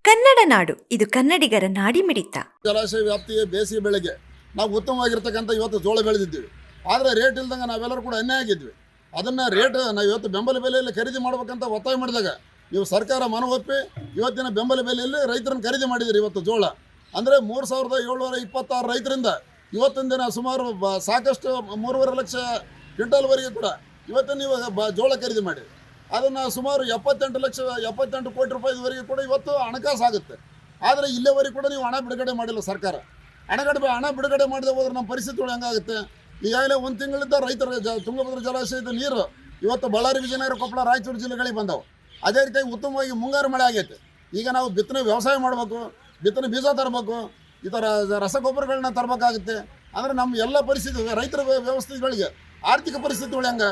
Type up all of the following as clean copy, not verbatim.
ಕನ್ನಡ ನಾಡು, ಇದು ಕನ್ನಡಿಗರ ನಾಡಿಮಿಡಿತ. ಜಲಾಶಯ ವ್ಯಾಪ್ತಿಯ ಬೇಸಿಗೆ ಬೆಳೆಗೆ ನಾವು ಉತ್ತಮವಾಗಿರ್ತಕ್ಕಂಥ ಇವತ್ತು ಜೋಳ ಬೆಳೆದಿದ್ದೀವಿ. ಆದರೆ ರೇಟ್ ಇಲ್ದಂಗೆ ನಾವೆಲ್ಲರೂ ಕೂಡ ಅನ್ಯಾಯ ಆಗಿದ್ವಿ. ಅದನ್ನು ರೇಟ್ ನಾವು ಇವತ್ತು ಬೆಂಬಲ ಬೆಲೆಯಲ್ಲಿ ಖರೀದಿ ಮಾಡ್ಬೇಕಂತ ಒತ್ತಾಯ ಮಾಡಿದಾಗ ನೀವು ಸರ್ಕಾರ ಮನವೊಪ್ಪಿ ಇವತ್ತಿನ ಬೆಂಬಲ ಬೆಲೆಯಲ್ಲಿ ರೈತರನ್ನು ಖರೀದಿ ಮಾಡಿದಿರಿ. ಇವತ್ತು ಜೋಳ ಅಂದರೆ 3726 ರೈತರಿಂದ ಇವತ್ತಿನ ದಿನ ಸುಮಾರು ಸಾಕಷ್ಟು 3.5 ಲಕ್ಷ ಕ್ವಿಂಟಲ್ವರೆಗೆ ಕೂಡ ಇವತ್ತು ನೀವು ಜೋಳ ಖರೀದಿ ಮಾಡಿ ಅದನ್ನು ಸುಮಾರು 78 ಕೋಟಿ ರೂಪಾಯಿವರೆಗೆ ಕೂಡ ಇವತ್ತು ಹಣಕಾಸು ಆಗುತ್ತೆ. ಆದರೆ ಇಲ್ಲಿವರೆಗೆ ಕೂಡ ನೀವು ಹಣ ಬಿಡುಗಡೆ ಮಾಡಿಲ್ಲ ಸರ್ಕಾರ. ಹಣ ಬಿಡುಗಡೆ ಮಾಡದೆ ಹೋದ್ರೆ ನಮ್ಮ ಪರಿಸ್ಥಿತಿಗಳು ಹೆಂಗಾಗುತ್ತೆ? ಈಗಾಗಲೇ 1 ತಿಂಗಳಿಂದ ರೈತರ ತುಂಗಭದ್ರಾ ಜಲಾಶಯದ ನೀರು ಇವತ್ತು ಬಳ್ಳಾರಿ, ವಿಜಯನಗರ, ಕೊಪ್ಪಳ, ರಾಯಚೂರು ಜಿಲ್ಲೆಗಳಿಗೆ ಬಂದವು. ಅದೇ ರೀತಿಯಾಗಿ ಉತ್ತಮವಾಗಿ ಮುಂಗಾರು ಮಳೆ ಆಗೈತೆ. ಈಗ ನಾವು ಬಿತ್ತನೆ ವ್ಯವಸಾಯ ಮಾಡಬೇಕು, ಬಿತ್ತನೆ ಬೀಜ ತರಬೇಕು, ಈ ಥರ ರಸಗೊಬ್ಬರಗಳನ್ನ ತರಬೇಕಾಗುತ್ತೆ. ಅಂದರೆ ನಮ್ಮ ಎಲ್ಲ ಪರಿಸ್ಥಿತಿ ರೈತರ ವ್ಯವಸ್ಥೆಗಳಿಗೆ ಆರ್ಥಿಕ ಪರಿಸ್ಥಿತಿಗಳು ಹೆಂಗೆ?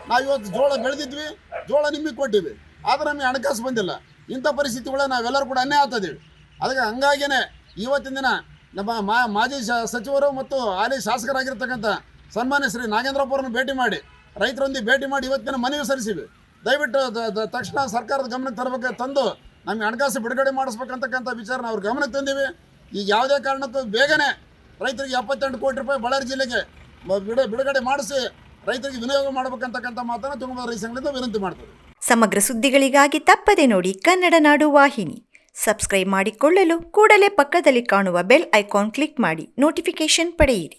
ನಾವು ಇವತ್ತು ಜೋಳ ಬೆಳೆದಿದ್ವಿ, ಜೋಳ ನಿಮಗೆ ಕೊಟ್ಟಿವಿ, ಆದರೆ ನಮಗೆ ಹಣಕಾಸು ಬಂದಿಲ್ಲ. ಇಂಥ ಪರಿಸ್ಥಿತಿಗಳ ನಾವೆಲ್ಲರೂ ಕೂಡ ಅನ್ಯಾಯ ಆಗ್ತದೀವಿ. ಅದಕ್ಕೆ ಹಂಗಾಗಿಯೇ ಇವತ್ತಿನ ದಿನ ನಮ್ಮ ಮಾಜಿ ಸಚಿವರು ಮತ್ತು ಹಾಲಿ ಶಾಸಕರಾಗಿರ್ತಕ್ಕಂಥ ಸನ್ಮಾನ್ಯ ಶ್ರೀ ನಾಗೇಂದ್ರಪ್ಪರನ್ನು ಭೇಟಿ ಮಾಡಿ ರೈತರೊಂದಿಗೆ ಭೇಟಿ ಮಾಡಿ ಇವತ್ತಿನ ಮನವಿ ಸಲ್ಲಿಸಿವಿ. ದಯವಿಟ್ಟು ತಕ್ಷಣ ಸರ್ಕಾರದ ಗಮನಕ್ಕೆ ತರಬೇಕು, ತಂದು ನಮಗೆ ಹಣಕಾಸು ಬಿಡುಗಡೆ ಮಾಡಿಸ್ಬೇಕಂತಕ್ಕಂಥ ವಿಚಾರನ ಅವ್ರ ಗಮನಕ್ಕೆ ತಂದೀವಿ. ಈಗ ಯಾವುದೇ ಕಾರಣಕ್ಕೂ ಬೇಗನೆ ರೈತರಿಗೆ 78 ಕೋಟಿ ರೂಪಾಯಿ ಬಳ್ಳಾರಿ ಜಿಲ್ಲೆಗೆ ಬಿಡುಗಡೆ ಮಾಡಿಸಿ ರೈತರಿಗೆ ವಿನಿಯೋಗ ಮಾಡಬೇಕಂತಕ್ಕಂಥ ಮಾತನ್ನು ತುಂಗಭದ್ರಾ ರೈತ ಸಂಘದಿಂದ ವಿನಂತಿ ಮಾಡ್ತೀವಿ. ಸಮಗ್ರ ಸುದ್ದಿಗಳಿಗಾಗಿ ತಪ್ಪದೆ ನೋಡಿ ಕನ್ನಡ ನಾಡು ವಾಹಿನಿ. ಸಬ್ಸ್ಕ್ರೈಬ್ ಮಾಡಿಕೊಳ್ಳಲು ಕೂಡಲೇ ಪಕ್ಕದಲ್ಲಿ ಕಾಣುವ ಬೆಲ್ ಐಕಾನ್ ಕ್ಲಿಕ್ ಮಾಡಿ ನೋಟಿಫಿಕೇಶನ್ ಪಡೆಯಿರಿ.